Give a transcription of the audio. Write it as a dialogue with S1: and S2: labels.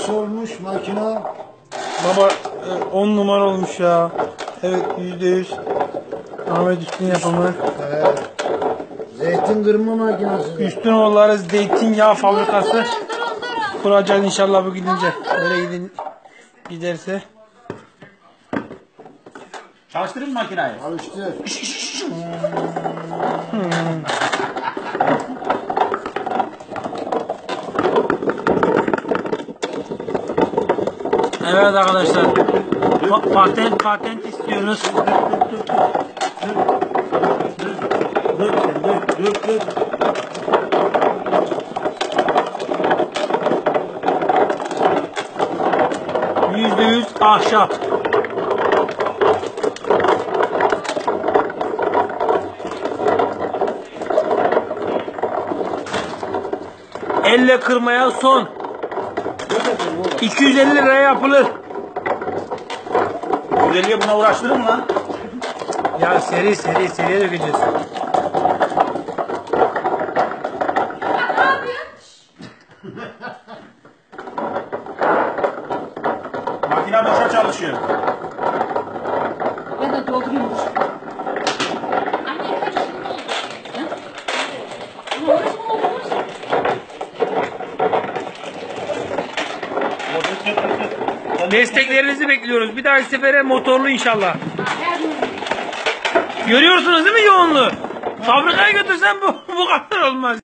S1: Nasıl olmuş makina?
S2: Baba 10 numara olmuş ya. Evet, %100 Ahmet Üstün yapımı.
S1: Evet. Zeytin kırma makinesi.
S2: Üstünoğulları zeytinyağı fabrikası kuracağız inşallah bu gidince. Öyle giderse.
S3: Çalıştırın mı makinayı?
S1: Çalıştır.
S2: Evet arkadaşlar. Patent istiyoruz.
S3: Dur.
S2: %100 ahşap. Elle kırmaya son. 250 liraya yapılır.
S3: 150'ye buna uğraştırır mı lan?
S2: Ya seriye dökeceğiz.
S3: Makine boşa çalışıyor.
S4: Ben de doldurayım. Anne kaç?
S2: Desteklerinizi bekliyoruz. Bir dahaki sefere motorlu inşallah. Görüyorsunuz değil mi yoğunluğu? Fabrikaya götürsen bu kadar olmaz.